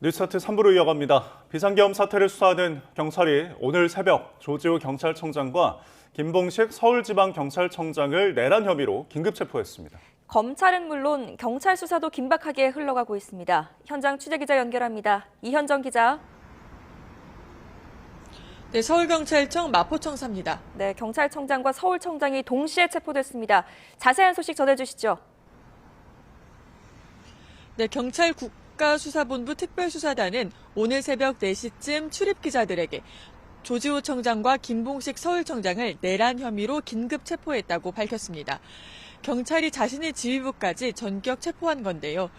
뉴스타트 3부로 이어갑니다. 비상계엄 사태를 수사하는 경찰이 오늘 새벽 조지호 경찰청장과 김봉식 서울지방경찰청장을 내란 혐의로 긴급 체포했습니다. 검찰은 물론 경찰 수사도 긴박하게 흘러가고 있습니다. 현장 취재기자 연결합니다. 이현정 기자. 네, 서울경찰청 마포청사입니다. 네, 경찰청장과 서울청장이 동시에 체포됐습니다. 자세한 소식 전해주시죠. 네, 경찰 국가수사본부 특별수사단은 오늘 새벽 4시쯤 출입기자들에게 조지호 청장과 김봉식 서울청장을 내란 혐의로 긴급 체포했다고 밝혔습니다. 경찰이 자신의 지휘부까지 전격 체포한 건데요.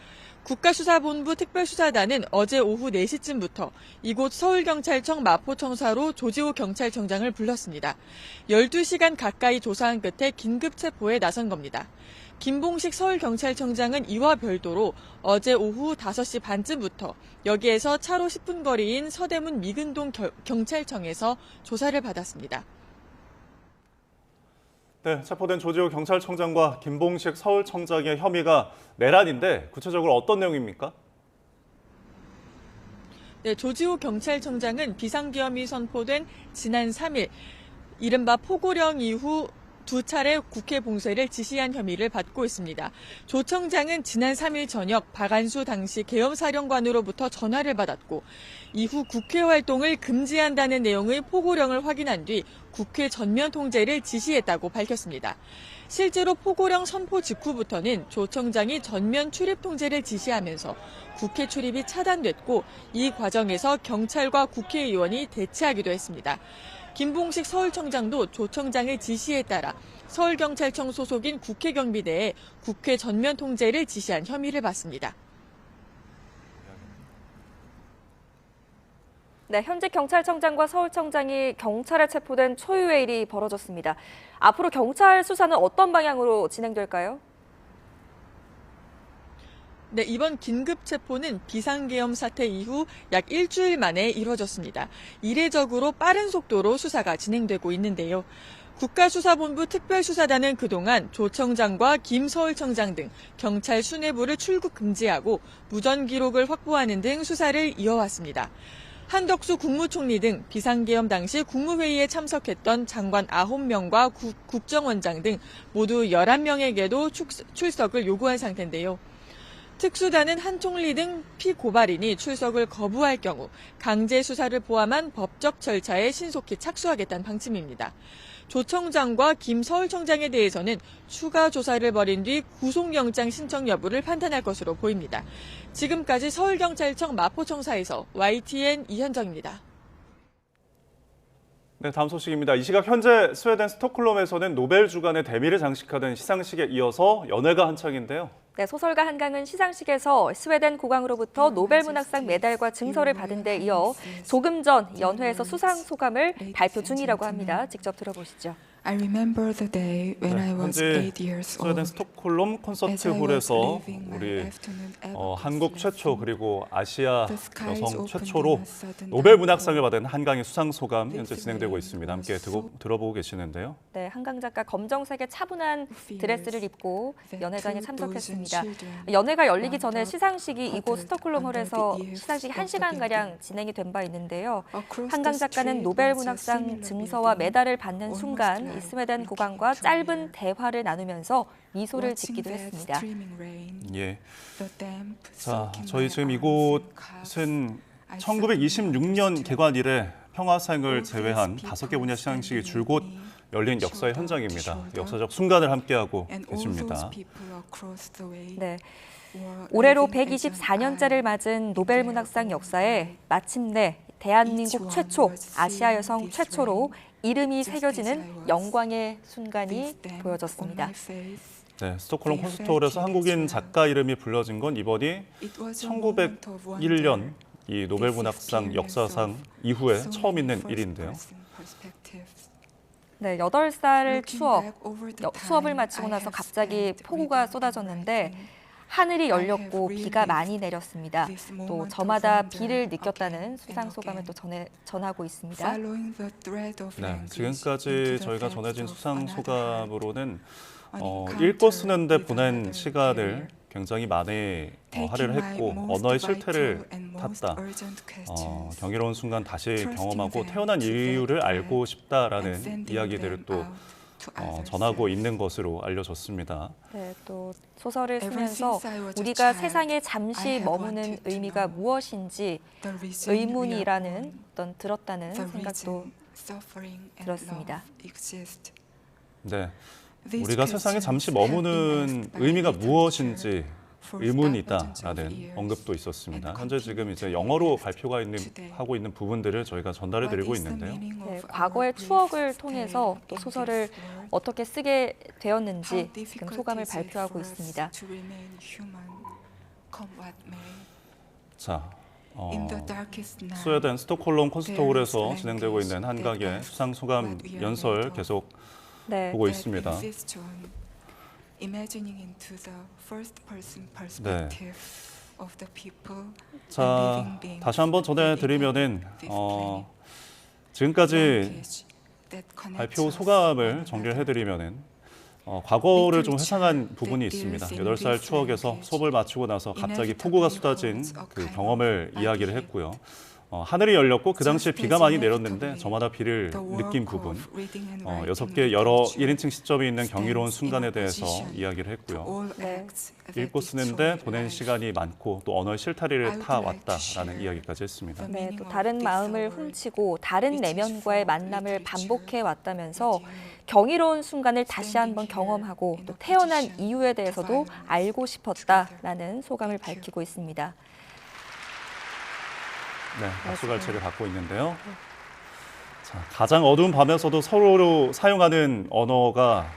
국가수사본부 특별수사단은 어제 오후 4시쯤부터 이곳 서울경찰청 마포청사로 조지호 경찰청장을 불렀습니다. 12시간 가까이 조사한 끝에 긴급 체포에 나선 겁니다. 김봉식 서울경찰청장은 이와 별도로 어제 오후 5시 반쯤부터 여기에서 차로 10분 거리인 서대문 미근동 경찰청에서 조사를 받았습니다. 네, 체포된 조지호 경찰청장과 김봉식 서울청장의 혐의가 내란인데 구체적으로 어떤 내용입니까? 네, 조지호 경찰청장은 비상계엄이 선포된 지난 3일 이른바 포고령 이후 2차례 국회 봉쇄를 지시한 혐의를 받고 있습니다. 조 청장은 지난 3일 저녁 박안수 당시 계엄사령관으로부터 전화를 받았고 이후 국회 활동을 금지한다는 내용의 포고령을 확인한 뒤 국회 전면 통제를 지시했다고 밝혔습니다. 실제로 포고령 선포 직후부터는 조 청장이 전면 출입 통제를 지시하면서 국회 출입이 차단됐고 이 과정에서 경찰과 국회의원이 대치하기도 했습니다. 김봉식 서울청장도 조 청장의 지시에 따라 서울경찰청 소속인 국회경비대에 국회 전면 통제를 지시한 혐의를 받습니다. 네, 현직 경찰청장과 서울청장이 경찰에 체포된 초유의 일이 벌어졌습니다. 앞으로 경찰 수사는 어떤 방향으로 진행될까요? 네, 이번 긴급 체포는 비상계엄 사태 이후 약 일주일 만에 이루어졌습니다. 이례적으로 빠른 속도로 수사가 진행되고 있는데요. 국가수사본부 특별수사단은 그동안 조 청장과 김 서울청장 등 경찰 수뇌부를 출국 금지하고 무전 기록을 확보하는 등 수사를 이어왔습니다. 한덕수 국무총리 등 비상계엄 당시 국무회의에 참석했던 장관 9명과 국정원장 등 모두 11명에게도 출석을 요구한 상태인데요. 특수단은 한 총리 등 피고발인이 출석을 거부할 경우 강제 수사를 포함한 법적 절차에 신속히 착수하겠다는 방침입니다. 조 청장과 김 서울청장에 대해서는 추가 조사를 벌인 뒤 구속영장 신청 여부를 판단할 것으로 보입니다. 지금까지 서울경찰청 마포청사에서 YTN 이현정입니다. 네, 다음 소식입니다. 이 시각 현재 스웨덴 스톡홀름에서는 노벨 주간의 대미를 장식하던 시상식에 이어서 연회가 한창인데요. 네, 소설가 한강은 시상식에서 스웨덴 국왕으로부터 노벨 문학상 메달과 증서를 받은 데 이어 조금 전 연회에서 수상 소감을 발표 중이라고 합니다. 직접 들어보시죠. I remember the day when I was 8 years 스웨덴 old. 스톡홀름 콘서트홀에서 우리 한국 최초 그리고 아시아 여성 최초로 노벨 문학상을 받은 한강의 수상 소감 현재 진행되고 있습니다. 함께 들어보고 계시는데요. 네, 한강 작가 검정색의 차분한 드레스를 입고 연회장에 참석했습니다. 연회가 열리기 전에 시상식이 이곳 스톡홀름홀에서 시상식이 1시간가량 진행이 된 바 있는데요. 한강 작가는 노벨 문학상 증서와 메달을 받는 순간 이 스웨덴 국왕과 짧은 대화를 나누면서 미소를 짓기도 했습니다. 예. 자, 저희 지금 이곳은 1926년 개관 이래 평화상을 제외한 5개 분야 시상식이 줄곧 열린 역사의 현장입니다. 역사적 순간을 함께하고 계십니다. 네. 올해로 124년째를 맞은 노벨 문학상 역사에 마침내 대한민국 최초, 아시아 여성 최초로 이름이 새겨지는 영광의 순간이 보여졌습니다. 네, 스톡홀름 콘서트홀에서 한국인 작가 이름이 불려진 건 이번이 1901년 이 노벨 문학상 역사상 이후에 처음 있는 일인데요. 네, 8살 수업을 마치고 나서 갑자기 폭우가 쏟아졌는데 하늘이 열렸고 비가 많이 내렸습니다. 또 저마다 비를 느꼈다는 수상 소감을 또 전하고 있습니다. 네, 지금까지 저희가 전해진 수상 소감으로는 읽고 쓰는데 보낸 시간을 굉장히 많이 할애를 했고 언어의 실태를 탔다. 경이로운 순간 다시 경험하고 태어난 이유를 알고 싶다라는 이야기들을 또 전하고 있는 것으로 알려졌습니다. 네, 또 소설을 쓰면서 우리가 세상에 잠시 머무는 의미가 무엇인지 의문이라는 어떤 들었다는 생각도 들었습니다. 네, 우리가 세상에 잠시 머무는 의미가 무엇인지 의문이다라는 언급도 있었습니다. 현재 지금 이제 영어로 발표가 하고 있는 부분들을 저희가 전달해 드리고 있는데요. 네, 과거의 추억을 통해서 또 소설을 어떻게 쓰게 되었는지 지금 소감을 발표하고 있습니다. 자, 스웨덴 스톡홀름 콘서트홀에서 진행되고 있는 한강의 수상 소감 연설 계속 보고 있습니다. 네. 자, 다시 한번 전해드리면은 지금까지 발표 소감을 정리를 해드리면은 과거를 좀 회상한 부분이 있습니다. 8살 추억에서 수업을 마치고 나서 갑자기 폭우가 쏟아진 그 경험을 이야기를 했고요. 하늘이 열렸고 그 당시에 비가 많이 내렸는데 저마다 비를 느낀 부분, 6개 여러 1인칭 시점이 있는 경이로운 순간에 대해서 이야기를 했고요. 읽고 쓰는데 보낸 시간이 많고 또 언어의 실타리를 타왔다라는 이야기까지 했습니다. 네, 또 다른 마음을 훔치고 다른 내면과의 만남을 반복해 왔다면서 경이로운 순간을 다시 한번 경험하고 또 태어난 이유에 대해서도 알고 싶었다라는 소감을 밝히고 있습니다. 네, 박수갈채를 받고 있는데요. 자, 가장 어두운 밤에서도 서로 사용하는 언어가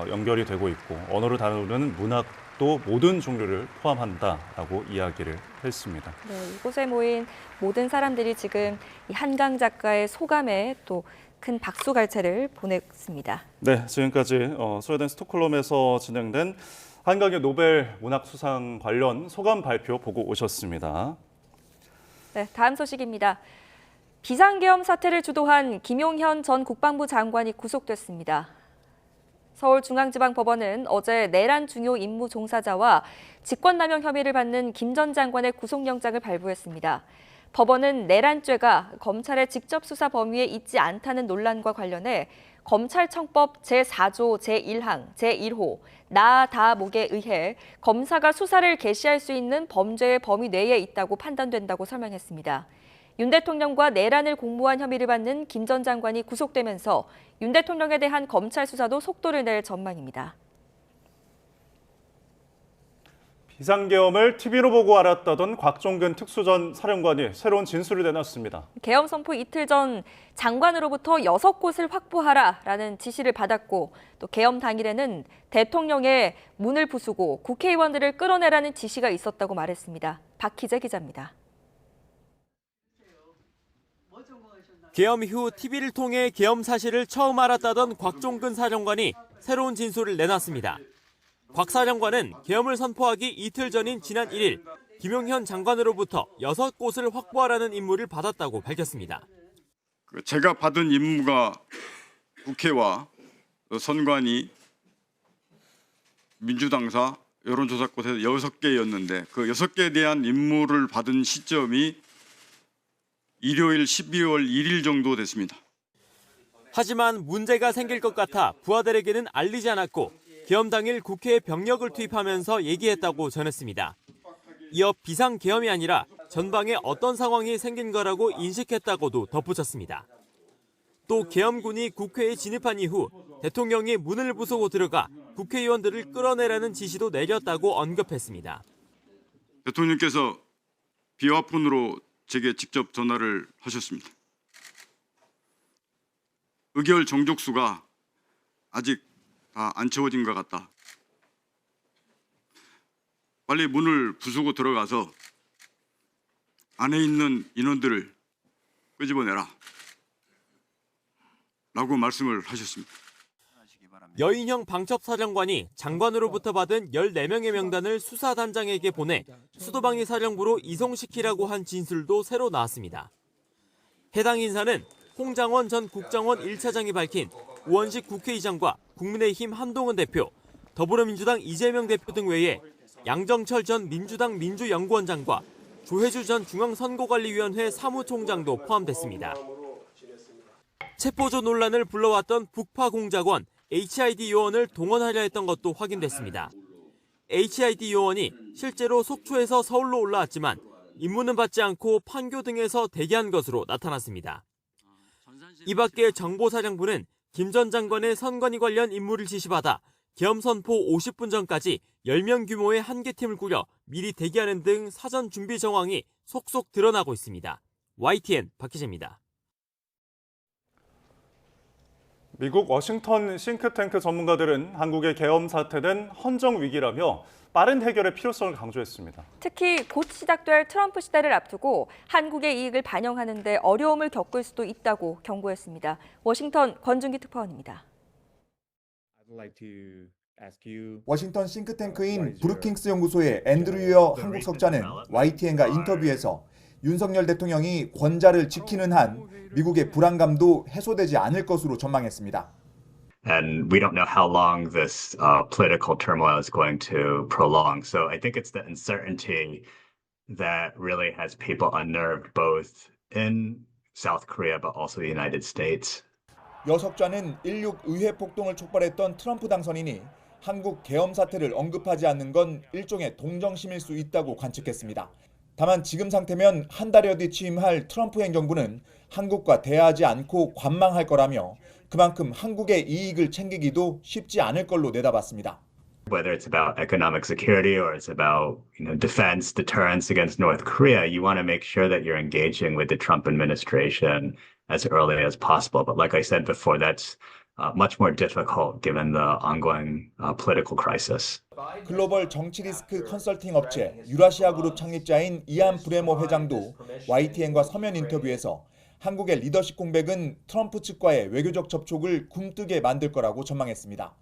연결이 되고 있고 언어를 다루는 문학도 모든 종류를 포함한다라고 이야기를 했습니다. 네, 이곳에 모인 모든 사람들이 지금 이 한강 작가의 소감에 또 큰 박수갈채를 보냈습니다. 네, 지금까지 스웨덴 스톡홀름에서 진행된 한강의 노벨 문학 수상 관련 소감 발표 보고 오셨습니다. 네, 다음 소식입니다. 비상계엄 사태를 주도한 김용현 전 국방부 장관이 구속됐습니다. 서울중앙지방법원은 어제 내란 중요 임무 종사자와 직권남용 혐의를 받는 김 전 장관의 구속영장을 발부했습니다. 법원은 내란죄가 검찰의 직접 수사 범위에 있지 않다는 논란과 관련해 검찰청법 제4조 제1항 제1호 나다목에 의해 검사가 수사를 개시할 수 있는 범죄의 범위 내에 있다고 판단된다고 설명했습니다. 윤 대통령과 내란을 공모한 혐의를 받는 김 전 장관이 구속되면서 윤 대통령에 대한 검찰 수사도 속도를 낼 전망입니다. 비상계엄을 TV로 보고 알았다던 곽종근 특수전 사령관이 새로운 진술을 내놨습니다. 계엄 선포 이틀 전 장관으로부터 6곳을 확보하라라는 지시를 받았고 또 계엄 당일에는 대통령의 문을 부수고 국회의원들을 끌어내라는 지시가 있었다고 말했습니다. 박희재 기자입니다. 계엄 이후 TV를 통해 계엄 사실을 처음 알았다던 곽종근 사령관이 새로운 진술을 내놨습니다. 곽 사령관은 계엄을 선포하기 이틀 전인 지난 1일 김용현 장관으로부터 6곳을 확보하라는 임무를 받았다고 밝혔습니다. 제가 받은 임무가 국회와 선관위, 민주당사, 여론조사꽃에서 6개였는데 그 6개에 대한 임무를 받은 시점이 일요일 12월 1일 정도 됐습니다. 하지만 문제가 생길 것 같아 부하들에게는 알리지 않았고 계엄 당일 국회에 병력을 투입하면서 얘기했다고 전했습니다. 이어 비상계엄이 아니라 전방에 어떤 상황이 생긴 거라고 인식했다고도 덧붙였습니다. 또 계엄군이 국회에 진입한 이후 대통령이 문을 부수고 들어가 국회의원들을 끌어내라는 지시도 내렸다고 언급했습니다. 대통령께서 비화폰으로 제게 직접 전화를 하셨습니다. 의결 정족수가 아직 다 안 채워진 것 같다. 빨리 문을 부수고 들어가서 안에 있는 인원들을 끄집어내라 라고 말씀을 하셨습니다. 여인형 방첩사령관이 장관으로부터 받은 14명의 명단을 수사단장에게 보내 수도방위 사령부로 이송시키라고 한 진술도 새로 나왔습니다. 해당 인사는 홍장원 전 국정원 1차장이 밝힌 우원식 국회의장과 국민의힘 한동훈 대표, 더불어민주당 이재명 대표 등 외에 양정철 전 민주당 민주연구원장과 조혜주 전 중앙선거관리위원회 사무총장도 포함됐습니다. 체포조 논란을 불러왔던 북파공작원 HID 요원을 동원하려 했던 것도 확인됐습니다. HID 요원이 실제로 속초에서 서울로 올라왔지만 임무는 받지 않고 판교 등에서 대기한 것으로 나타났습니다. 이 밖에 정보사령부는 김 전 장관의 선관위 관련 임무를 지시받아 계엄 선포 50분 전까지 10명 규모의 한 개 팀을 꾸려 미리 대기하는 등 사전 준비 정황이 속속 드러나고 있습니다. YTN 박희재입니다. 미국 워싱턴 싱크탱크 전문가들은 한국의 계엄 사태는 헌정 위기라며 빠른 해결의 필요성을 강조했습니다. 특히 곧 시작될 트럼프 시대를 앞두고 한국의 이익을 반영하는 데 어려움을 겪을 수도 있다고 경고했습니다. 워싱턴 권준기 특파원입니다. 워싱턴 싱크탱크인 브루킹스 연구소의 앤드류 유어 한국 석자는 YTN과 인터뷰에서 윤석열 대통령이 권자를 지키는 한 미국의 불안감도 해소되지 않을 것으로 전망했습니다. And we don't know how long this political turmoil is going to prolong. So I think it's the uncertainty that really has people unnerved both in South Korea but also the United States. 여석좌는 16 의회 폭동을 촉발했던 트럼프 당선인이 한국 계엄 사태를 언급하지 않는 건 일종의 동정심일 수 있다고 관측했습니다. 다만 지금 상태면 한 달여 뒤 취임할 트럼프 행정부는 한국과 대화하지 않고 관망할 거라며 그만큼 한국의 이익을 챙기기도 쉽지 않을 걸로 내다봤습니다. Whether it's about economic security or it's about defense, deterrence against North Korea, you want to make sure that you're engaging with the Trump administration as early as possible. But like I said before, that's much more difficult given the ongoing political crisis. 글로벌 정치 리스크 컨설팅 업체 유라시아 그룹 창립자인 이안 브레머 회장도 YTN과 서면 인터뷰에서 한국의 리더십 공백은 트럼프 측과의 외교적 접촉을 굼뜨게 만들 거라고 전망했습니다.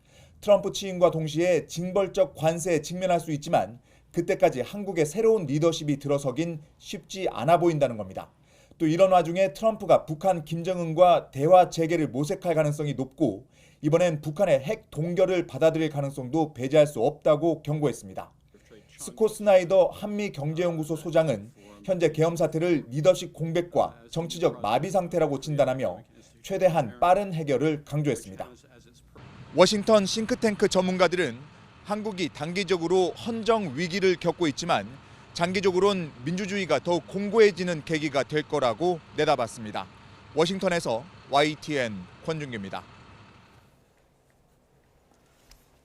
트럼프 취임과 동시에 징벌적 관세에 직면할 수 있지만 그때까지 한국의 새로운 리더십이 들어서긴 쉽지 않아 보인다는 겁니다. 또 이런 와중에 트럼프가 북한 김정은과 대화 재개를 모색할 가능성이 높고 이번엔 북한의 핵 동결을 받아들일 가능성도 배제할 수 없다고 경고했습니다. 스콧 스나이더 한미경제연구소 소장은 현재 계엄 사태를 리더십 공백과 정치적 마비 상태라고 진단하며 최대한 빠른 해결을 강조했습니다. 워싱턴 싱크탱크 전문가들은 한국이 단기적으로 헌정 위기를 겪고 있지만 장기적으로는 민주주의가 더욱 공고해지는 계기가 될 거라고 내다봤습니다. 워싱턴에서 YTN 권준규입니다.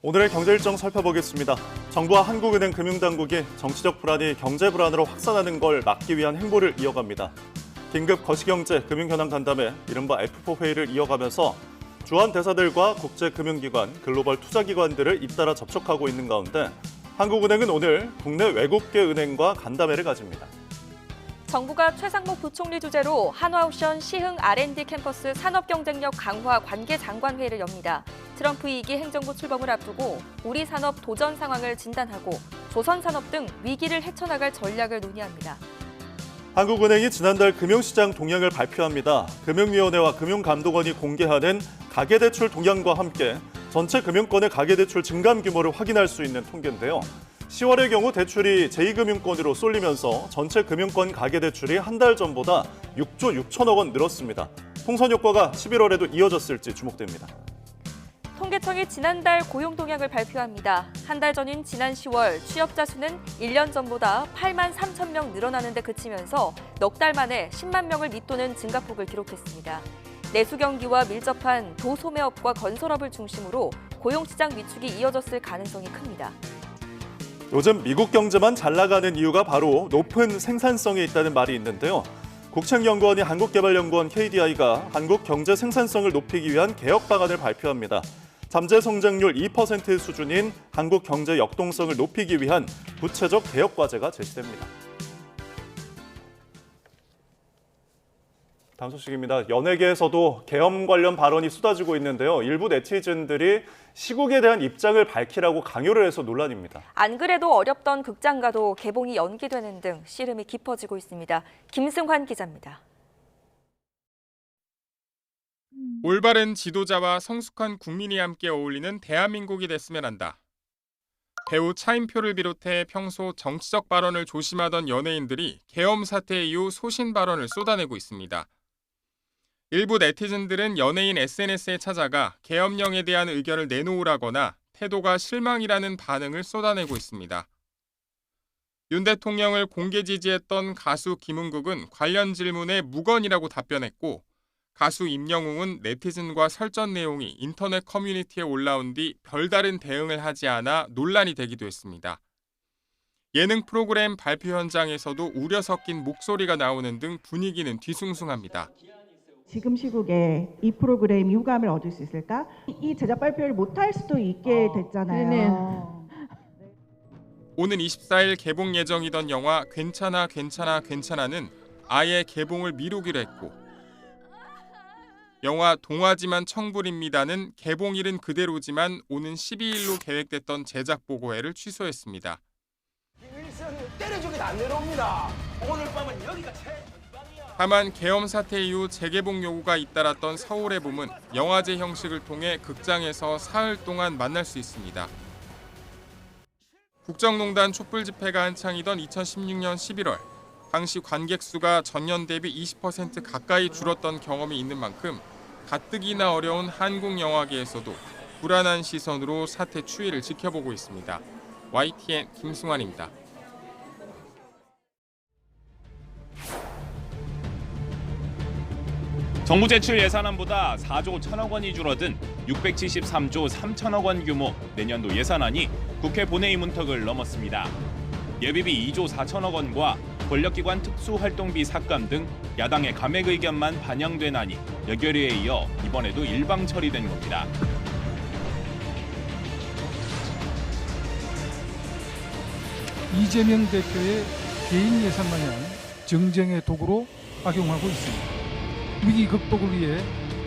오늘의 경제 일정 살펴보겠습니다. 정부와 한국은행 금융당국이 정치적 불안이 경제 불안으로 확산하는 걸 막기 위한 행보를 이어갑니다. 긴급 거시경제 금융현황 간담회 이른바 F4 회의를 이어가면서 주한 대사들과 국제금융기관, 글로벌 투자기관들을 잇따라 접촉하고 있는 가운데 한국은행은 오늘 국내 외국계 은행과 간담회를 가집니다. 정부가 최상목 부총리 주재로 한화옵션 시흥 R&D 캠퍼스 산업경쟁력 강화 관계장관회의를 엽니다. 트럼프 2기 행정부 출범을 앞두고 우리 산업 도전 상황을 진단하고 조선산업 등 위기를 헤쳐나갈 전략을 논의합니다. 한국은행이 지난달 금융시장 동향을 발표합니다. 금융위원회와 금융감독원이 공개하는 가계대출 동향과 함께 전체 금융권의 가계대출 증감 규모를 확인할 수 있는 통계인데요. 10월의 경우 대출이 제2금융권으로 쏠리면서 전체 금융권 가계대출이 한 달 전보다 6조 6천억 원 늘었습니다. 통선 효과가 11월에도 이어졌을지 주목됩니다. 통계청이 지난달 고용 동향을 발표합니다. 한 달 전인 지난 10월 취업자 수는 1년 전보다 8만 3천 명 늘어나는 데 그치면서 넉 달 만에 10만 명을 밑도는 증가폭을 기록했습니다. 내수 경기와 밀접한 도소매업과 건설업을 중심으로 고용시장 위축이 이어졌을 가능성이 큽니다. 요즘 미국 경제만 잘 나가는 이유가 바로 높은 생산성이 있다는 말이 있는데요. 국책연구원이 한국개발연구원 KDI가 한국 경제 생산성을 높이기 위한 개혁 방안을 발표합니다. 잠재 성장률 2% 수준인 한국 경제 역동성을 높이기 위한 구체적 개혁 과제가 제시됩니다. 다음 소식입니다. 연예계에서도 계엄 관련 발언이 쏟아지고 있는데요. 일부 네티즌들이 시국에 대한 입장을 밝히라고 강요를 해서 논란입니다. 안 그래도 어렵던 극장가도 개봉이 연기되는 등 씨름이 깊어지고 있습니다. 김승환 기자입니다. 올바른 지도자와 성숙한 국민이 함께 어울리는 대한민국이 됐으면 한다. 배우 차인표를 비롯해 평소 정치적 발언을 조심하던 연예인들이 계엄 사태 이후 소신 발언을 쏟아내고 있습니다. 일부 네티즌들은 연예인 SNS에 찾아가 계엄령에 대한 의견을 내놓으라거나 태도가 실망이라는 반응을 쏟아내고 있습니다. 윤 대통령을 공개 지지했던 가수 김은국은 관련 질문에 무건이라고 답변했고, 가수 임영웅은 네티즌과 설전 내용이 인터넷 커뮤니티에 올라온 뒤 별다른 대응을 하지 않아 논란이 되기도 했습니다. 예능 프로그램 발표 현장에서도 우려 섞인 목소리가 나오는 등 분위기는 뒤숭숭합니다. 지금 시국에 이 프로그램이 호감을 얻을 수 있을까? 이 제작 발표를 못할 수도 있게 됐잖아요. 오는 24일 개봉 예정이던 영화 괜찮아 괜찮아 괜찮아는 아예 개봉을 미루기로 했고, 영화 동화지만 청불입니다는 개봉일은 그대로지만 오는 12일로 계획됐던 제작 보고회를 취소했습니다. 때려주기도 안 내려옵니다. 오늘 밤은 여기가 다만 계엄 사태 이후 재개봉 요구가 잇따랐던 서울의 봄은 영화제 형식을 통해 극장에서 사흘 동안 만날 수 있습니다. 국정농단 촛불 집회가 한창이던 2016년 11월, 당시 관객 수가 전년 대비 20% 가까이 줄었던 경험이 있는 만큼 가뜩이나 어려운 한국 영화계에서도 불안한 시선으로 사태 추이를 지켜보고 있습니다. YTN 김승환입니다. 정부 제출 예산안보다 4조 1천억 원이 줄어든 673조 3천억 원 규모 내년도 예산안이 국회 본회의 문턱을 넘었습니다. 예비비 2조 4천억 원과 권력기관 특수활동비 삭감 등 야당의 감액 의견만 반영된 안이 여결위에 이어 이번에도 일방 처리된 겁니다. 이재명 대표의 개인 예산 마냥 정쟁의 도구로 악용하고 있습니다. 위기 극복을 위해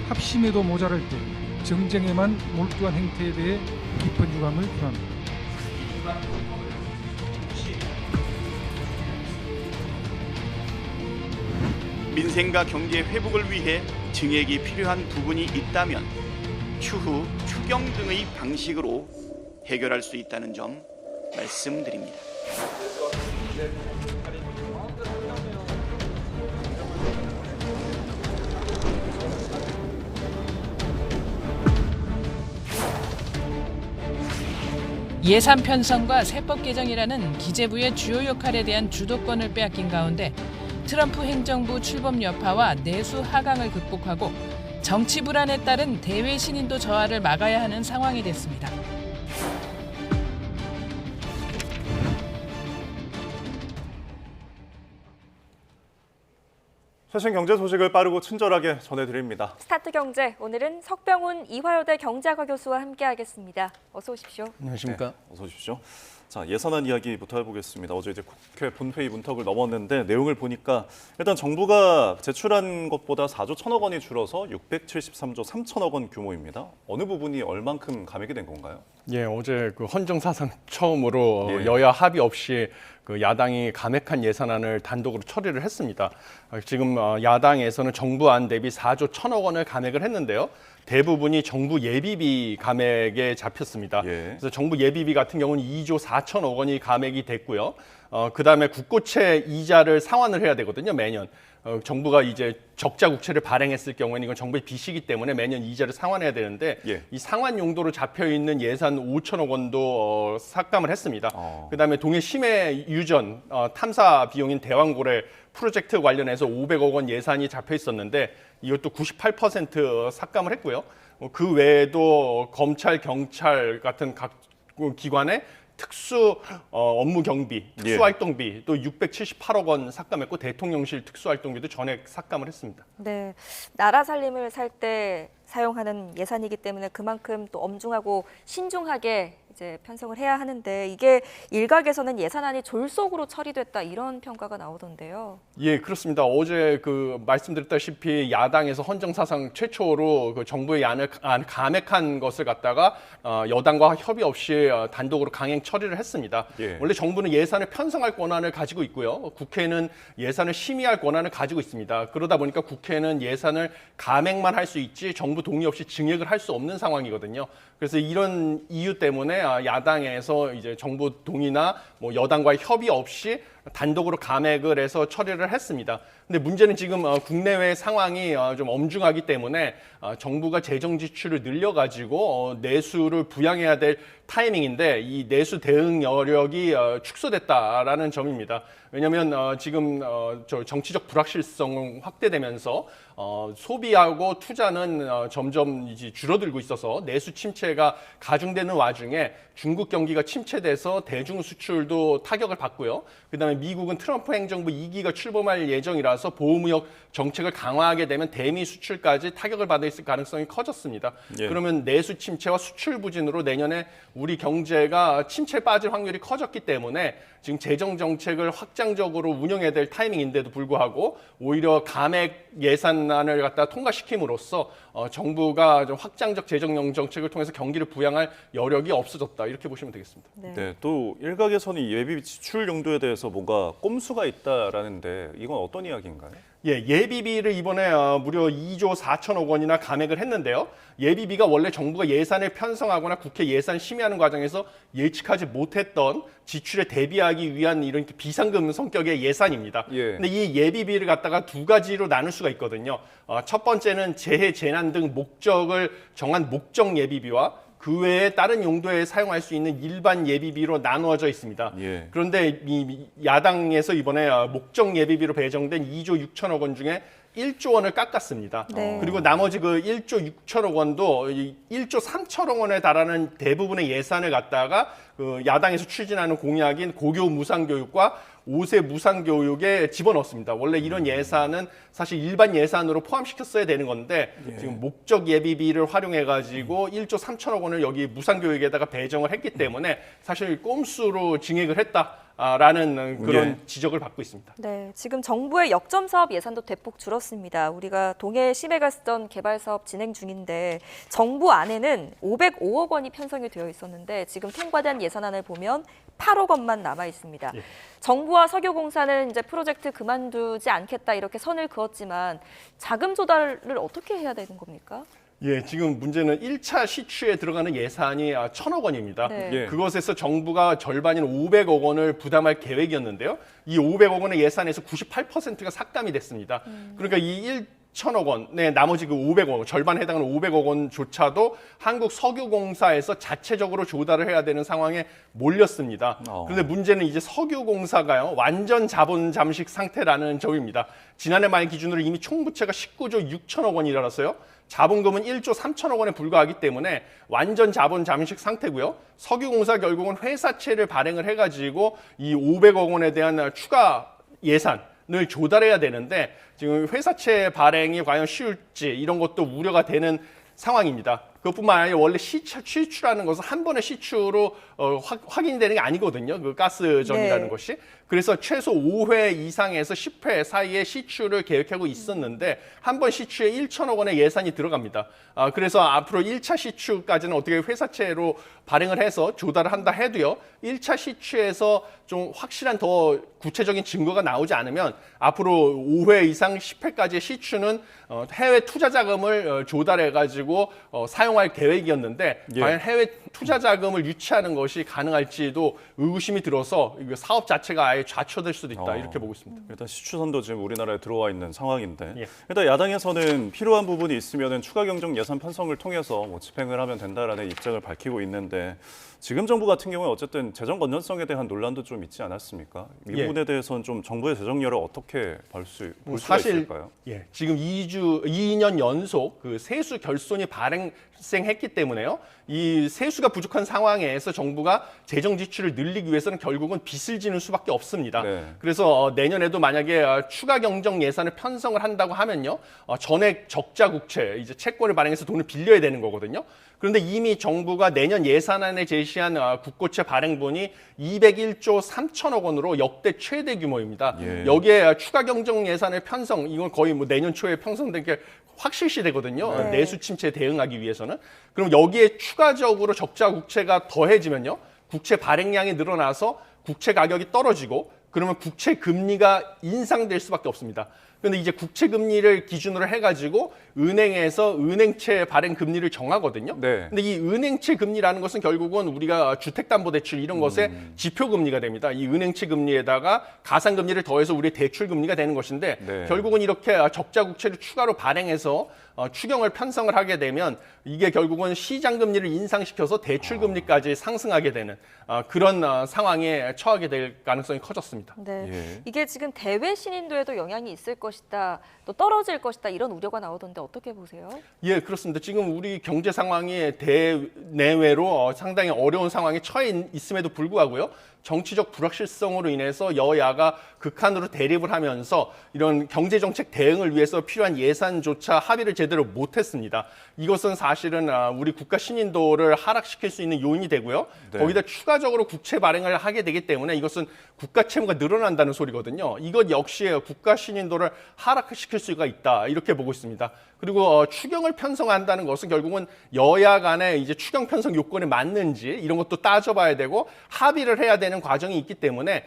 합심에도 모자랄 때 정쟁에만 몰두한 행태에 대해 깊은 유감을 표합니다. 민생과 경제 회복을 위해 증액이 필요한 부분이 있다면 추후 추경 등의 방식으로 해결할 수 있다는 점 말씀드립니다. 예산 편성과 세법 개정이라는 기재부의 주요 역할에 대한 주도권을 빼앗긴 가운데 트럼프 행정부 출범 여파와 내수 하강을 극복하고 정치 불안에 따른 대외 신인도 저하를 막아야 하는 상황이 됐습니다. 최신 경제 소식을 빠르고 친절하게 전해드립니다. 스타트 경제, 오늘은 석병훈 이화여대 경제학과 교수와 함께하겠습니다. 어서 오십시오. 안녕하십니까? 네, 어서 오십시오. 자, 예산안 이야기부터 해보겠습니다. 어제 이제 국회 본회의 문턱을 넘었는데 내용을 보니까 일단 정부가 제출한 것보다 4조 1천억 원이 줄어서 673조 3천억 원 규모입니다. 어느 부분이 얼만큼 감액이 된 건가요? 예, 어제 그 헌정 사상 처음으로 예. 여야 합의 없이 그 야당이 감액한 예산안을 단독으로 처리를 했습니다. 지금 야당에서는 정부안 대비 4조 1천억 원을 감액을 했는데요. 대부분이 정부 예비비 감액에 잡혔습니다. 예. 그래서 정부 예비비 같은 경우는 2조 4천억 원이 감액이 됐고요. 그다음에 국고채 이자를 상환을 해야 되거든요, 매년. 정부가 이제 적자 국채를 발행했을 경우에는 이건 정부의 빚이기 때문에 매년 이자를 상환해야 되는데 예. 이 상환 용도로 잡혀 있는 예산 5천억 원도 삭감을 했습니다. 그다음에 동해 심해 유전 탐사 비용인 대왕고래 프로젝트 관련해서 500억 원 예산이 잡혀 있었는데 이것도 98% 삭감을 했고요. 그 외에도 검찰, 경찰 같은 각 기관의 특수 업무 경비, 특수활동비 또 678억 원 삭감했고 대통령실 특수활동비도 전액 삭감을 했습니다. 네, 나라 살림을 살 때 사용하는 예산이기 때문에 그만큼 또 엄중하고 신중하게 이제 편성을 해야 하는데 이게 일각에서는 예산안이 졸속으로 처리됐다 이런 평가가 나오던데요. 예, 그렇습니다. 어제 그 말씀드렸다시피 야당에서 헌정사상 최초로 그 정부의 안을 감액한 것을 갖다가 여당과 협의 없이 단독으로 강행 처리를 했습니다. 예. 원래 정부는 예산을 편성할 권한을 가지고 있고요. 국회는 예산을 심의할 권한을 가지고 있습니다. 그러다 보니까 국회는 예산을 감액만 할 수 있지 정부 동의 없이 증액을 할 수 없는 상황이거든요. 그래서 이런 이유 때문에 야당에서 이제 정부 동의나 뭐 여당과의 협의 없이 단독으로 감액을 해서 처리를 했습니다. 근데 문제는 지금 국내외 상황이 좀 엄중하기 때문에 정부가 재정 지출을 늘려가지고 내수를 부양해야 될 타이밍인데 이 내수 대응 여력이 축소됐다라는 점입니다. 왜냐하면 지금 정치적 불확실성 확대되면서 소비하고 투자는 점점 이제 줄어들고 있어서 내수 침체가 가중되는 와중에 중국 경기가 침체돼서 대중 수출도 타격을 받고요. 그다음에 미국은 트럼프 행정부 2기가 출범할 예정이라서 보호무역 정책을 강화하게 되면 대미 수출까지 타격을 받을 가능성이 커졌습니다. 예. 그러면 내수 침체와 수출 부진으로 내년에 우리 경제가 침체에 빠질 확률이 커졌기 때문에 지금 재정 정책을 확장적으로 운영해야 될 타이밍인데도 불구하고 오히려 감액 예산안을 갖다 통과시킴으로써 정부가 좀 확장적 재정 정책을 통해서 경기를 부양할 여력이 없어졌다 이렇게 보시면 되겠습니다. 네, 또 일각에서는 이 예비 지출 용도에 대해서 뭔가 꼼수가 있다라는데 이건 어떤 이야기인가요? 예, 예비비를 이번에 무려 2조 4천억 원이나 감액을 했는데요. 예비비가 원래 정부가 예산을 편성하거나 국회 예산 심의하는 과정에서 예측하지 못했던 지출에 대비하기 위한 이런 비상금 성격의 예산입니다. 예. 근데 이 예비비를 갖다가 두 가지로 나눌 수가 있거든요. 첫 번째는 재해, 재난 등 목적을 정한 목적 예비비와 그 외에 다른 용도에 사용할 수 있는 일반 예비비로 나누어져 있습니다. 예. 그런데 이 야당에서 이번에 목적 예비비로 배정된 2조 6천억 원 중에 1조 원을 깎았습니다. 네. 그리고 나머지 그 1조 6천억 원도 1조 3천억 원에 달하는 대부분의 예산을 갖다가 그 야당에서 추진하는 공약인 고교 무상교육과 5세 무상교육에 집어넣습니다. 원래 이런 예산은 사실 일반 예산으로 포함시켰어야 되는 건데 지금 목적 예비비를 활용해가지고 1조 3천억 원을 여기 무상교육에다가 배정을 했기 때문에 사실 꼼수로 증액을 했다. 라는 그런 지적을 받고 있습니다. 네, 지금 정부의 역점 사업 예산도 대폭 줄었습니다. 우리가 동해 심해가 쓰던 개발 사업 진행 중인데 정부 안에는 505억 원이 편성이 되어 있었는데 지금 통과된 예산안을 보면 8억 원만 남아 있습니다. 예. 정부와 석유공사는 이제 프로젝트 그만두지 않겠다 이렇게 선을 그었지만 자금 조달을 어떻게 해야 되는 겁니까? 예, 지금 문제는 1차 시추에 들어가는 예산이 1,000억 원입니다. 네. 예. 그것에서 정부가 절반인 500억 원을 부담할 계획이었는데요. 이 500억 원의 예산에서 98%가 삭감이 됐습니다. 그러니까 이 1,000억 원, 네, 나머지 그 500억 원, 절반에 해당하는 500억 원조차도 한국석유공사에서 자체적으로 조달을 해야 되는 상황에 몰렸습니다. 그런데 문제는 이제 석유공사가요, 완전 자본 잠식 상태라는 점입니다. 지난해 말 기준으로 이미 총부채가 19조 6천억 원이라서요. 자본금은 1조 3천억 원에 불과하기 때문에 완전 자본 잠식 상태고요. 석유공사 결국은 회사채를 발행을 해가지고 이 500억 원에 대한 추가 예산을 조달해야 되는데 지금 회사채 발행이 과연 쉬울지 이런 것도 우려가 되는 상황입니다. 그것뿐만 아니라 원래 시추라는 것은 한 번의 시추로 확인되는 게 아니거든요. 그 가스전이라는 것이. 그래서 최소 5회 이상에서 10회 사이에 시추를 계획하고 있었는데 한 번 시추에 1,000억 원의 예산이 들어갑니다. 그래서 앞으로 1차 시추까지는 어떻게 회사채로 발행을 해서 조달을 한다 해도요. 1차 시추에서 좀 확실한 더 구체적인 증거가 나오지 않으면 앞으로 5회 이상 10회까지의 시추는 해외 투자 자금을 조달해가지고 사용할 계획이었는데 과연 해외 투자 자금을 유치하는 것이 가능할지도 의구심이 들어서 사업 자체가 아예 좌초될 수도 있다 이렇게 보고 있습니다. 일단 시추선도 지금 우리나라에 들어와 있는 상황인데 일단 야당에서는 필요한 부분이 있으면 추가 경정 예산 편성을 통해서 뭐 집행을 하면 된다라는 입장을 밝히고 있는데 지금 정부 같은 경우에 어쨌든 재정 건전성에 대한 논란도 좀 있지 않았습니까? 이 부분에 대해서는 좀 정부의 재정력을 어떻게 볼 수가 있을까요? 지금 2년 연속 그 세수 결손이 발생했기 때문에요. 이 세수가 부족한 상황에서 정부가 재정 지출을 늘리기 위해서는 결국은 빚을 지는 수밖에 없습니다. 그래서 내년에도 만약에 추가 경정 예산을 편성을 한다고 하면요. 전액 적자 국채, 이제 채권을 발행해서 돈을 빌려야 되는 거거든요. 그런데 이미 정부가 내년 예산안에 제시한 국고채 발행분이 201조 3천억 원으로 역대 최대 규모입니다. 여기에 추가 경정 예산을 편성, 이건 거의 뭐 내년 초에 편성된 게 확실시 되거든요. 내수 침체에 대응하기 위해서는. 그럼 여기에 추가적으로 적자 국채가 더해지면요. 국채 발행량이 늘어나서 국채 가격이 떨어지고 그러면 국채 금리가 인상될 수밖에 없습니다. 그런데 이제 국채 금리를 기준으로 해가지고 은행에서 은행채 발행 금리를 정하거든요. 네. 근데 이 은행채 금리라는 것은 결국은 우리가 주택담보대출 이런 것의 지표 금리가 됩니다. 이 은행채 금리에다가 가상 금리를 더해서 우리의 대출 금리가 되는 것인데 네. 결국은 이렇게 적자 국채를 추가로 발행해서 추경을 편성을 하게 되면 이게 결국은 시장 금리를 인상시켜서 대출 금리까지 상승하게 되는 그런 상황에 처하게 될 가능성이 커졌습니다. 네, 예. 이게 지금 대외 신인도에도 영향이 있을 것이다, 또 떨어질 것이다 이런 우려가 나오던데 어떻게 보세요? 예, 그렇습니다. 지금 우리 경제 상황이 대내외로 상당히 어려운 상황에 처해 있음에도 불구하고요. 정치적 불확실성으로 인해서 여야가 극한으로 대립을 하면서 이런 경제정책 대응을 위해서 필요한 예산조차 합의를 제대로 못했습니다. 이것은 사실은 우리 국가 신인도를 하락시킬 수 있는 요인이 되고요. 네. 거기다 추가적으로 국채 발행을 하게 되기 때문에 이것은 국가 채무가 늘어난다는 소리거든요. 이것 역시 국가 신인도를 하락시킬 수가 있다 이렇게 보고 있습니다. 그리고 추경을 편성한다는 것은 결국은 여야 간에 이제 추경 편성 요건에 맞는지 이런 것도 따져봐야 되고 합의를 해야 되는 과정이 있기 때문에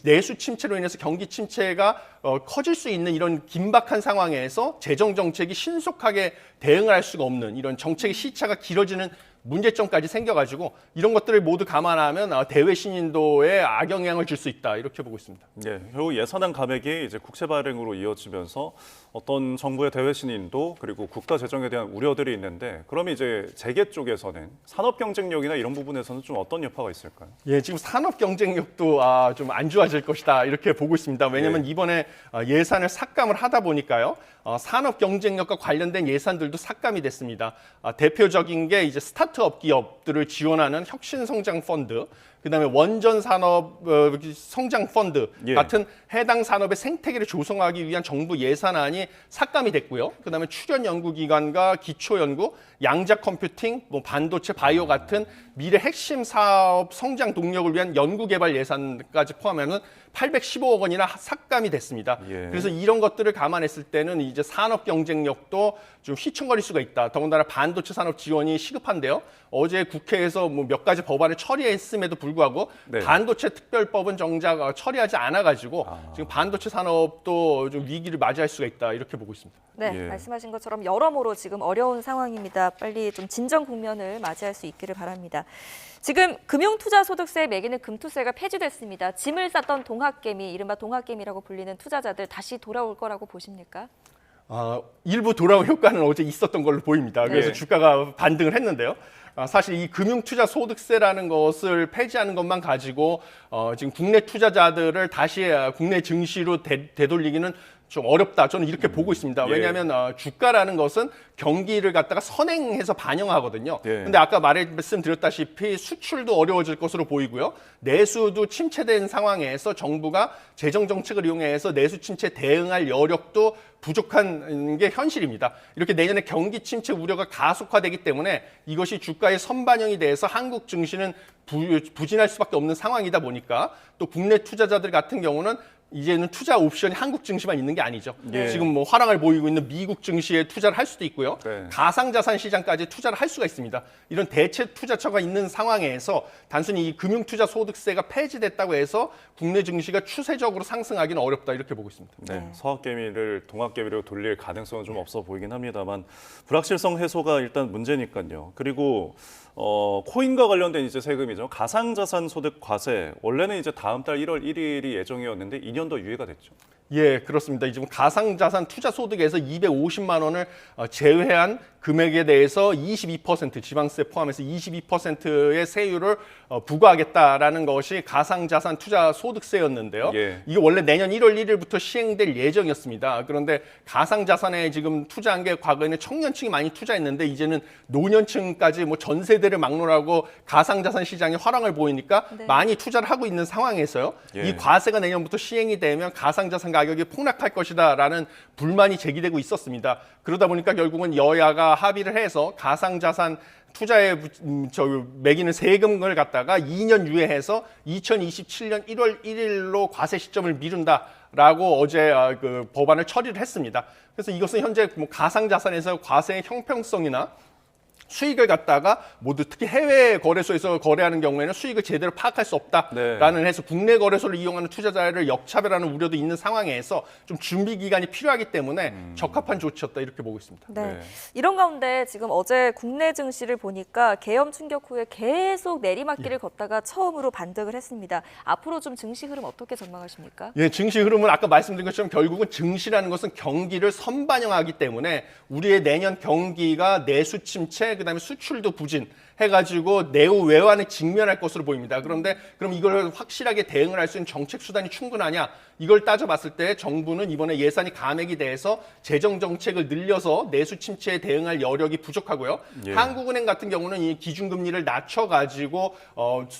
내수 침체로 인해서 경기 침체가 커질 수 있는 이런 긴박한 상황에서 재정 정책이 신속하게 대응을 할 수가 없는 이런 정책의 시차가 길어지는 문제점까지 생겨가지고 이런 것들을 모두 감안하면 대외 신인도에 악영향을 줄 수 있다 이렇게 보고 있습니다. 예, 결국 예산안 감액이 이제 국채 발행으로 이어지면서 어떤 정부의 대외 신인도 그리고 국가 재정에 대한 우려들이 있는데 그럼 이제 재계 쪽에서는 산업 경쟁력이나 이런 부분에서는 좀 어떤 여파가 있을까요? 예, 지금 산업 경쟁력도 좀 안 좋아질 것이다 이렇게 보고 있습니다. 왜냐하면 이번에 예산을 삭감을 하다 보니까요. 산업 경쟁력과 관련된 예산들도 삭감이 됐습니다. 대표적인 게 이제 스타트업 기업들을 지원하는 혁신성장 펀드, 그다음에 원전 산업 성장 펀드 같은 해당 산업의 생태계를 조성하기 위한 정부 예산안이 삭감이 됐고요. 그다음에 출연 연구기관과 기초 연구, 양자 컴퓨팅, 반도체, 바이오 같은 미래 핵심 사업 성장 동력을 위한 연구 개발 예산까지 포함하면 815억 원이나 삭감이 됐습니다. 그래서 이런 것들을 감안했을 때는 이제 산업 경쟁력도 좀 휘청거릴 수가 있다. 더군다나 반도체 산업 지원이 시급한데요. 어제 국회에서 몇 가지 법안을 처리했음에도 불구하고 반도체 특별법은 정작 처리하지 않아가지고 지금 반도체 산업도 좀 위기를 맞이할 수가 있다 이렇게 보고 있습니다. 네, 말씀하신 것처럼 여러모로 지금 어려운 상황입니다. 빨리 좀 진정 국면을 맞이할 수 있기를 바랍니다. 지금 금융투자소득세 매기는 금투세가 폐지됐습니다. 짐을 쌌던 동학개미, 이른바 동학개미라고 불리는 투자자들 다시 돌아올 거라고 보십니까? 일부 돌아온 효과는 어제 있었던 걸로 보입니다. 그래서 주가가 반등을 했는데요. 사실 이 금융투자소득세라는 것을 폐지하는 것만 가지고 지금 국내 투자자들을 다시 국내 증시로 되돌리기는 좀 어렵다. 저는 이렇게 보고 있습니다. 왜냐하면 주가라는 것은 경기를 갖다가 선행해서 반영하거든요. 근데 아까 말씀드렸다시피 수출도 어려워질 것으로 보이고요. 내수도 침체된 상황에서 정부가 재정 정책을 이용해서 내수 침체 대응할 여력도 부족한 게 현실입니다. 이렇게 내년에 경기 침체 우려가 가속화되기 때문에 이것이 주가의 선반영이 돼서 한국 증시는 부진할 수밖에 없는 상황이다 보니까 또 국내 투자자들 같은 경우는 이제는 투자 옵션이 한국 증시만 있는 게 아니죠. 지금 화랑을 보이고 있는 미국 증시에 투자를 할 수도 있고요. 가상자산 시장까지 투자를 할 수가 있습니다. 이런 대체 투자처가 있는 상황에서 단순히 이 금융투자소득세가 폐지됐다고 해서 국내 증시가 추세적으로 상승하기는 어렵다 이렇게 보고 있습니다. 네, 서학개미를 동학개미로 돌릴 가능성은 좀 없어 보이긴 합니다만 불확실성 해소가 일단 문제니까요. 그리고 코인과 관련된 이제 세금이죠. 가상자산 소득 과세 원래는 이제 다음 달 1월 1일이 예정이었는데 2년 더 유예가 됐죠. 예, 그렇습니다. 지금 가상자산 투자 소득에서 250만 원을 제외한 금액에 대해서 22% 지방세 포함해서 22%의 세율을 부과하겠다라는 것이 가상자산 투자 소득세였는데요. 이게 원래 내년 1월 1일부터 시행될 예정이었습니다. 그런데 가상자산에 지금 투자한 게 과거에는 청년층이 많이 투자했는데 이제는 노년층까지 전 세대를 막론하고 가상자산 시장에 화랑을 보이니까 많이 투자를 하고 있는 상황에서요. 이 과세가 내년부터 시행이 되면 가상자산 가격이 폭락할 것이다라는 불만이 제기되고 있었습니다. 그러다 보니까 결국은 여야가 합의를 해서 가상자산 투자에 매기는 세금을 갖다가 2년 유예해서 2027년 1월 1일로 과세 시점을 미룬다라고 어제 그 법안을 처리를 했습니다. 그래서 이것은 현재 가상자산에서 과세의 형평성이나 수익을 갖다가 모두 특히 해외 거래소에서 거래하는 경우에는 수익을 제대로 파악할 수 없다라는 해서 국내 거래소를 이용하는 투자자를 역차별하는 우려도 있는 상황에서 좀 준비 기간이 필요하기 때문에 적합한 조치였다 이렇게 보고 있습니다. 네. 이런 가운데 지금 어제 국내 증시를 보니까 계엄 충격 후에 계속 내리막길을 걷다가 처음으로 반등을 했습니다. 앞으로 좀 증시 흐름 어떻게 전망하십니까? 예, 증시 흐름은 아까 말씀드린 것처럼 결국은 증시라는 것은 경기를 선반영하기 때문에 우리의 내년 경기가 내수 침체, 그다음에 수출도 부진 해가지고 내후 외환에 직면할 것으로 보입니다. 그런데 그럼 이걸 확실하게 대응을 할 수 있는 정책 수단이 충분하냐? 이걸 따져봤을 때 정부는 이번에 예산이 감액이 돼서 재정 정책을 늘려서 내수 침체에 대응할 여력이 부족하고요. 한국은행 같은 경우는 이 기준금리를 낮춰가지고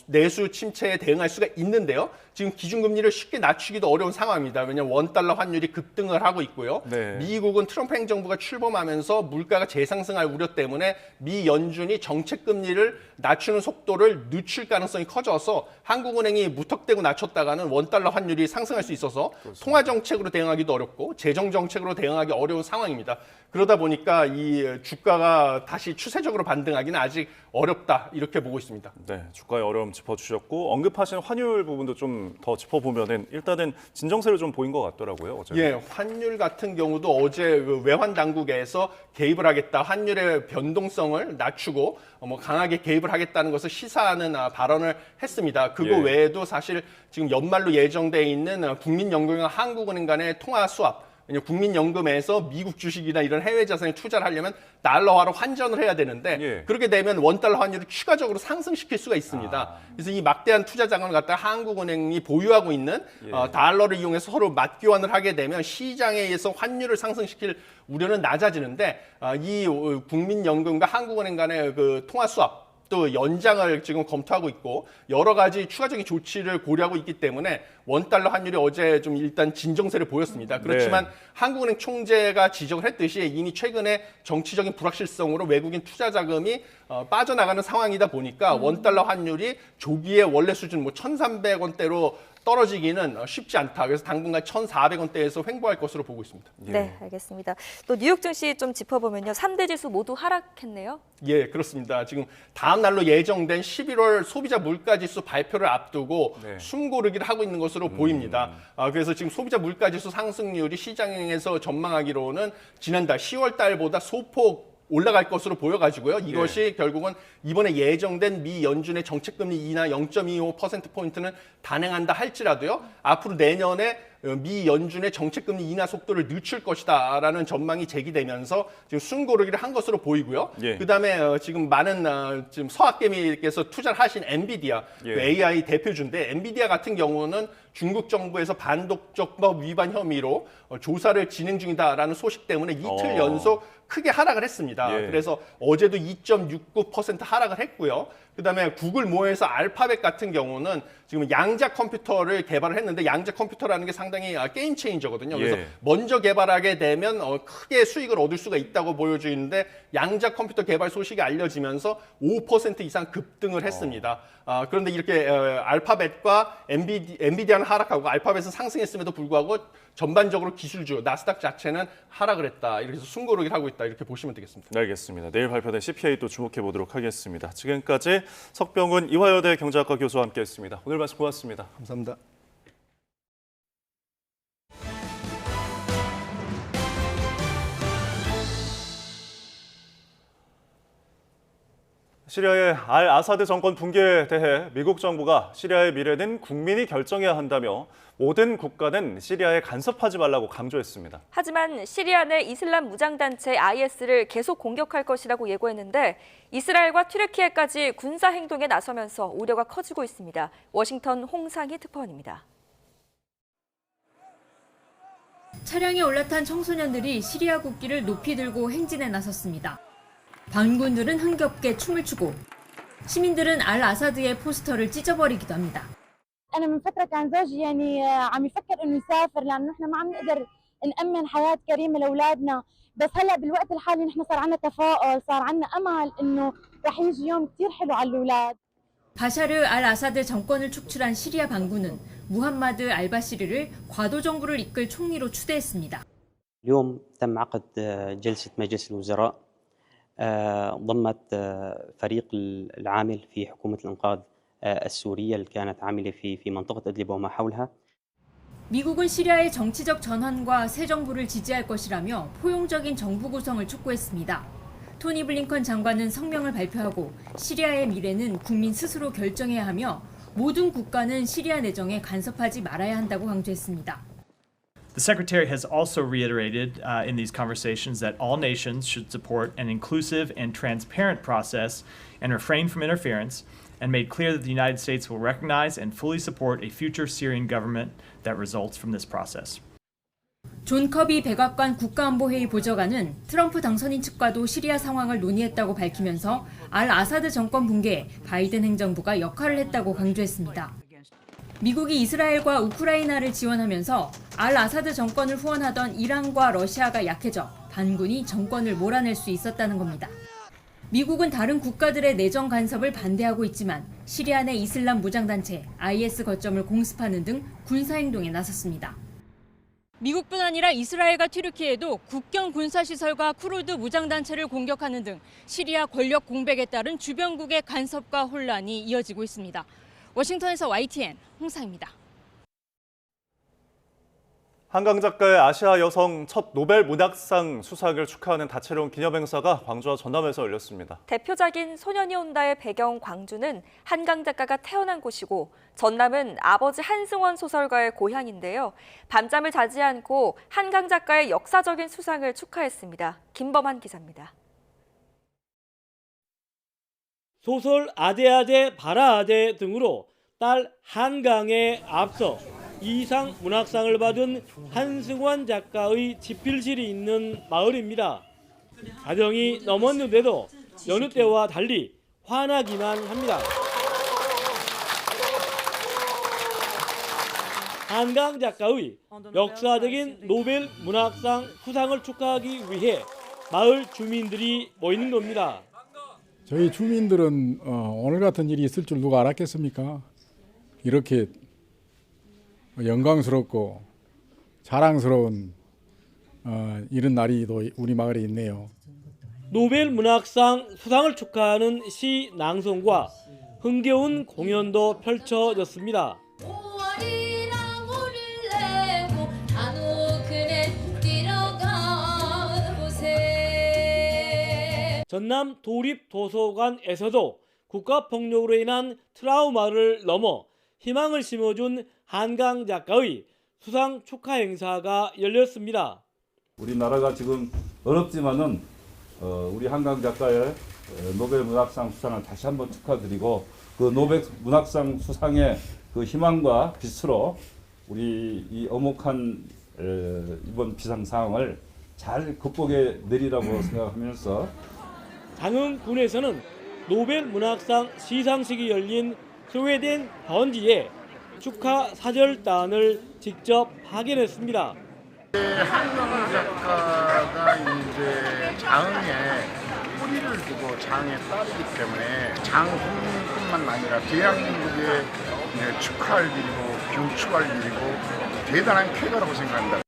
내수 침체에 대응할 수가 있는데요. 지금 기준금리를 쉽게 낮추기도 어려운 상황입니다. 왜냐하면 원달러 환율이 급등을 하고 있고요. 미국은 트럼프 행정부가 출범하면서 물가가 재상승할 우려 때문에 미 연준이 정책 금리를 낮추는 속도를 늦출 가능성이 커져서 한국은행이 무턱대고 낮췄다가는 원달러 환율이 상승할 수 있어서 통화 정책으로 대응하기도 어렵고 재정 정책으로 대응하기 어려운 상황입니다. 그러다 보니까 이 주가가 다시 추세적으로 반등하기는 아직 어렵다 이렇게 보고 있습니다. 네, 주가의 어려움 짚어주셨고 언급하신 환율 부분도 좀 더 짚어보면은 일단은 진정세를 좀 보인 것 같더라고요. 어제. 예, 환율 같은 경우도 어제 그 외환 당국에서 개입을 하겠다, 환율의 변동성을 낮추고 강하게 개입을 하겠다는 것을 시사하는 발언을 했습니다. 그거 외에도 사실 지금 연말로 예정돼 있는 국민연금과 한국은행 간의 통화 수합. 국민연금에서 미국 주식이나 이런 해외 자산에 투자를 하려면 달러화로 환전을 해야 되는데 그렇게 되면 원달러 환율을 추가적으로 상승시킬 수가 있습니다. 그래서 이 막대한 투자 자금을 갖다 한국은행이 보유하고 있는 달러를 이용해서 서로 맞교환을 하게 되면 시장에 의해서 환율을 상승시킬 우려는 낮아지는데 이 국민연금과 한국은행 간의 그 통화 수합 또 연장을 지금 검토하고 있고 여러 가지 추가적인 조치를 고려하고 있기 때문에 원달러 환율이 어제 좀 일단 진정세를 보였습니다. 그렇지만 한국은행 총재가 지적을 했듯이 이미 최근에 정치적인 불확실성으로 외국인 투자 자금이 빠져나가는 상황이다 보니까 원달러 환율이 조기에 원래 수준 1,300원대로 떨어지기는 쉽지 않다. 그래서 당분간 1,400원대에서 횡보할 것으로 보고 있습니다. 네, 알겠습니다. 또 뉴욕 증시 좀 짚어보면요. 3대 지수 모두 하락했네요. 예, 그렇습니다. 지금 다음 날로 예정된 11월 소비자 물가지수 발표를 앞두고 숨고르기를 하고 있는 것으로 보입니다. 그래서 지금 소비자 물가지수 상승률이 시장에서 전망하기로는 지난달 10월 달보다 소폭 올라갈 것으로 보여가지고요. 이것이 결국은 이번에 예정된 미 연준의 정책금리 인하 0.25%포인트는 단행한다 할지라도요. 앞으로 내년에 미 연준의 정책금리 인하 속도를 늦출 것이다라는 전망이 제기되면서 지금 숨고르기를 한 것으로 보이고요. 그다음에 지금 많은 지금 서학개미께서 투자를 하신 엔비디아 그 AI 대표주인데 엔비디아 같은 경우는 중국 정부에서 반독점법 위반 혐의로 조사를 진행 중이다라는 소식 때문에 이틀 연속 크게 하락을 했습니다. 그래서 어제도 2.69% 하락을 했고요. 그다음에 구글 모에서 알파벳 같은 경우는 지금 양자 컴퓨터를 개발을 했는데 양자 컴퓨터라는 게 상당히 게임 체인저거든요. 그래서 먼저 개발하게 되면 크게 수익을 얻을 수가 있다고 보여지는데 양자 컴퓨터 개발 소식이 알려지면서 5% 이상 급등을 했습니다. 그런데 이렇게 알파벳과 엔비디아는 하락하고 알파벳은 상승했음에도 불구하고 전반적으로 기술주 나스닥 자체는 하락을 했다. 이렇게 해서 숨고르기를 하고 있다. 이렇게 보시면 되겠습니다. 네, 알겠습니다. 내일 발표된 CPI 또 주목해 보도록 하겠습니다. 지금까지 석병훈 이화여대 경제학과 교수와 함께했습니다. 오늘 말씀 고맙습니다. 감사합니다. 시리아의 알 아사드 정권 붕괴에 대해 미국 정부가 시리아의 미래는 국민이 결정해야 한다며 모든 국가는 시리아에 간섭하지 말라고 강조했습니다. 하지만 시리아 내 이슬람 무장단체 IS를 계속 공격할 것이라고 예고했는데 이스라엘과 튀르키예까지 군사 행동에 나서면서 우려가 커지고 있습니다. 워싱턴 홍상희 특파원입니다. 차량에 올라탄 청소년들이 시리아 국기를 높이 들고 행진에 나섰습니다. 반군들은 흥겹게 춤을 추고 시민들은 알 아사드의 포스터를 찢어버리기도 합니다. أنا من فترة كان زوجي يعني عم يفكر إنه يسافر لأنه نحن ما عم نقدر نأمن حياة كريمة لأولادنا، بس هلا بالوقت الحالي نحن صار عندنا تفاؤل، صار عندنا أمل إنه رح يجي يوم كثير حلو على الأولاد. 바샤르 알 아사드 정권을 축출한 시리아 반군은 무함마드 알바시르를 과도 정부를 이끌 총리로 추대했습니다. اليوم تم عقد جلسة مجلس الوزراء ضمت فريق العامل في حكومة الإنقاذ السورية اللي كانت عاملة في منطقة إدلب وما حولها. 미국은 시리아의 정치적 전환과 새 정부를 지지할 것이라며 포용적인 정부 구성을 촉구했습니다. 토니 블링컨 장관은 성명을 발표하고 시리아의 미래는 국민 스스로 결정해야 하며 모든 국가는 시리아 내정에 간섭하지 말아야 한다고 강조했습니다. The Secretary has also reiterated in these conversations that all nations should support an inclusive and transparent process and refrain from interference, and made clear that the United States will recognize and fully support a future Syrian government that results from this process. 존 커비 백악관 국가안보회의 보좌관은 트럼프 당선인 측과도 시리아 상황을 논의했다고 밝히면서 알 아사드 정권 붕괴에 바이든 행정부가 역할을 했다고 강조했습니다. 미국이 이스라엘과 우크라이나를 지원하면서 알 아사드 정권을 후원하던 이란과 러시아가 약해져 반군이 정권을 몰아낼 수 있었다는 겁니다. 미국은 다른 국가들의 내정 간섭을 반대하고 있지만 시리아 내 이슬람 무장단체 IS 거점을 공습하는 등 군사행동에 나섰습니다. 미국뿐 아니라 이스라엘과 튀르키예도 국경 군사시설과 쿠르드 무장단체를 공격하는 등 시리아 권력 공백에 따른 주변국의 간섭과 혼란이 이어지고 있습니다. 워싱턴에서 YTN 홍사입니다. 한강 작가의 아시아 여성 첫 노벨 문학상 수상을 축하하는 다채로운 기념행사가 광주와 전남에서 열렸습니다. 대표작인 소년이 온다의 배경 광주는 한강 작가가 태어난 곳이고 전남은 아버지 한승원 소설가의 고향인데요. 밤잠을 자지 않고 한강 작가의 역사적인 수상을 축하했습니다. 김범한 기자입니다. 소설 아대아대 바라아대 등으로 딸 한강에 앞서 이상 문학상을 받은 한승원 작가의 집필실이 있는 마을입니다. 가정이 넘었는데도 여느 때와 달리 환하기만 합니다. 한강 작가의 역사적인 노벨 문학상 수상을 축하하기 위해 마을 주민들이 모이는 겁니다. 저희 주민들은 오늘 같은 일이 있을 줄 누가 알았겠습니까? 이렇게 영광스럽고 자랑스러운 이런 날이 또 우리 마을에 있네요. 노벨 문학상 수상을 축하하는 시 낭송과 흥겨운 공연도 펼쳐졌습니다. 전남 도립도서관에서도 국가폭력으로 인한 트라우마를 넘어 희망을 심어준 한강 작가의 수상 축하 행사가 열렸습니다. 우리나라가 지금 어렵지만은 우리 한강 작가의 노벨 문학상 수상을 다시 한번 축하드리고 그 노벨 문학상 수상의 그 희망과 빛으로 우리 이 엄혹한 이번 비상 상황을 잘 극복해 내리라고 생각하면서 장흥군에서는 노벨 문학상 시상식이 열린 스웨덴 현지에 축하 사절단을 직접 파견했습니다. 한강 작가가 이제 장흥에 뿌리를 두고 장에 딸이기 때문에 장흥뿐만 아니라 대한민국의 축하할 일이고 경축할 일이고 대단한 쾌거라고 생각합니다.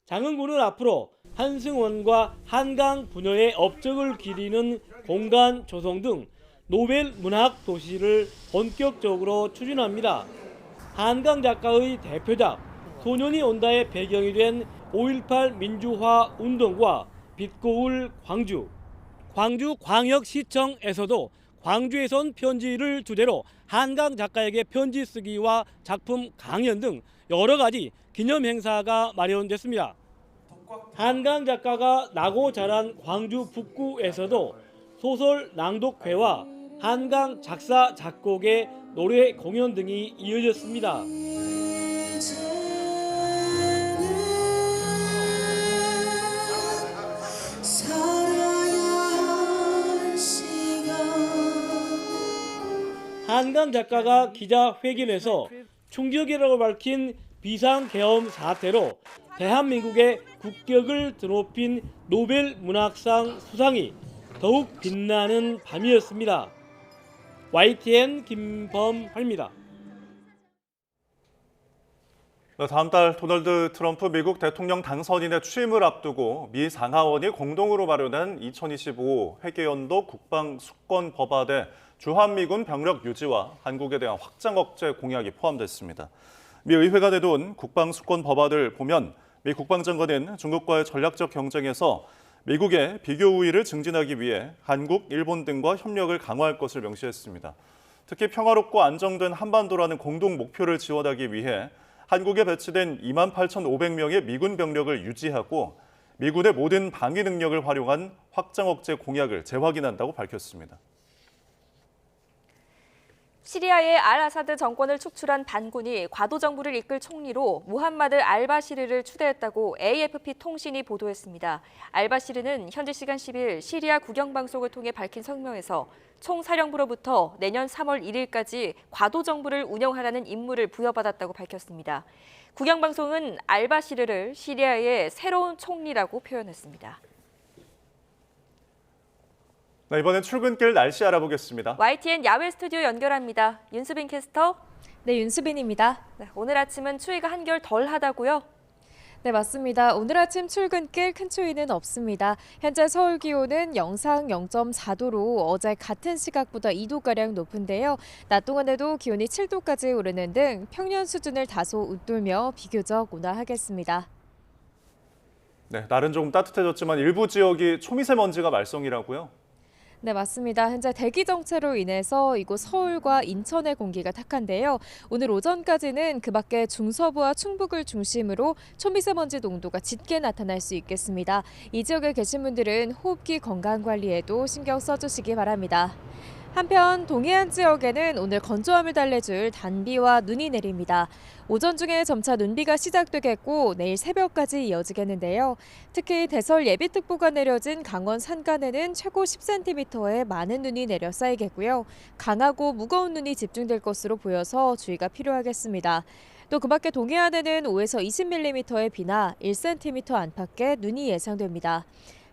장흥군은 앞으로 한승원과 한강 부녀의 업적을 기리는 공간 조성 등 노벨 문학 도시를 본격적으로 추진합니다. 한강 작가의 대표작 소년이 온다의 배경이 된 5.18 민주화 운동과 빛고울 광주, 광주광역시청에서도 광주에서 온 편지를 주제로 한강 작가에게 편지 쓰기와 작품 강연 등 여러 가지 기념 행사가 마련됐습니다. 한강 작가가 나고 자란 광주 북구에서도 소설 낭독회와 한강 작사 작곡의 노래 공연 등이 이어졌습니다. 한강 작가가 기자회견에서 충격이라고 밝힌 비상계엄 사태로 대한민국의 국격을 드높인 노벨 문학상 수상이 더욱 빛나는 밤이었습니다. YTN 김범환입니다. 다음 달 도널드 트럼프 미국 대통령 당선인의 취임을 앞두고 미 상하원이 공동으로 마련한 2025 회계연도 국방수권 법안에 주한미군 병력 유지와 한국에 대한 확장 억제 공약이 포함됐습니다. 미 의회가 내놓은 국방수권 법안을 보면 미 국방장관은 중국과의 전략적 경쟁에서 미국의 비교 우위를 증진하기 위해 한국, 일본 등과 협력을 강화할 것을 명시했습니다. 특히 평화롭고 안정된 한반도라는 공동 목표를 지원하기 위해 한국에 배치된 28,500명의 미군 병력을 유지하고 미군의 모든 방위 능력을 활용한 확장 억제 공약을 재확인한다고 밝혔습니다. 시리아의 알-아사드 정권을 축출한 반군이 과도 정부를 이끌 총리로 무함마드 알바시르를 추대했다고 AFP 통신이 보도했습니다. 알바시르는 현지 시간 10일 시리아 국영방송을 통해 밝힌 성명에서 총사령부로부터 내년 3월 1일까지 과도 정부를 운영하라는 임무를 부여받았다고 밝혔습니다. 국영방송은 알바시르를 시리아의 새로운 총리라고 표현했습니다. 이번엔 출근길 날씨 알아보겠습니다. YTN 야외 스튜디오 연결합니다. 윤수빈 캐스터. 네, 윤수빈입니다. 오늘 아침은 추위가 한결 덜하다고요? 네, 맞습니다. 오늘 아침 출근길 큰 추위는 없습니다. 현재 서울 기온은 영상 0.4도로 어제 같은 시각보다 2도가량 높은데요. 낮 동안에도 기온이 7도까지 오르는 등 평년 수준을 다소 웃돌며 비교적 온화하겠습니다. 네, 날은 조금 따뜻해졌지만 일부 지역이 초미세먼지가 말썽이라고요? 네, 맞습니다. 현재 대기 정체로 인해서 이곳 서울과 인천의 공기가 탁한데요. 오늘 오전까지는 그 밖에 중서부와 충북을 중심으로 초미세먼지 농도가 짙게 나타날 수 있겠습니다. 이 지역에 계신 분들은 호흡기 건강 관리에도 신경 써주시기 바랍니다. 한편 동해안 지역에는 오늘 건조함을 달래줄 단비와 눈이 내립니다. 오전 중에 점차 눈비가 시작되겠고 내일 새벽까지 이어지겠는데요. 특히 대설 예비특보가 내려진 강원 산간에는 최고 10cm의 많은 눈이 내려 쌓이겠고요. 강하고 무거운 눈이 집중될 것으로 보여서 주의가 필요하겠습니다. 또 그 밖에 동해안에는 5에서 20mm의 비나 1cm 안팎의 눈이 예상됩니다.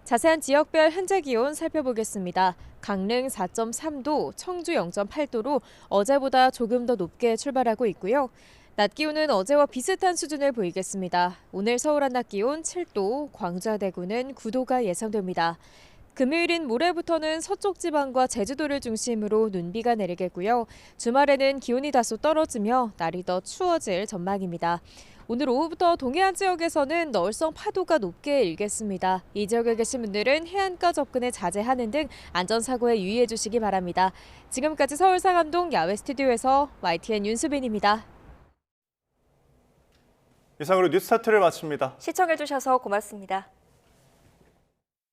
자세한 지역별 현재 기온 살펴보겠습니다. 강릉 4.3도, 청주 0.8도로 어제보다 조금 더 높게 출발하고 있고요. 낮 기온은 어제와 비슷한 수준을 보이겠습니다. 오늘 서울 한낮 기온 7도, 광주와 대구는 9도가 예상됩니다. 금요일인 모레부터는 서쪽 지방과 제주도를 중심으로 눈비가 내리겠고요. 주말에는 기온이 다소 떨어지며 날이 더 추워질 전망입니다. 오늘 오후부터 동해안 지역에서는 너울성 파도가 높게 일겠습니다. 이 지역에 계신 분들은 해안가 접근에 자제하는 등 안전사고에 유의해 주시기 바랍니다. 지금까지 서울 상암동 야외 스튜디오에서 YTN 윤수빈입니다. 이상으로 뉴스타트를 마칩니다. 시청해 주셔서 고맙습니다.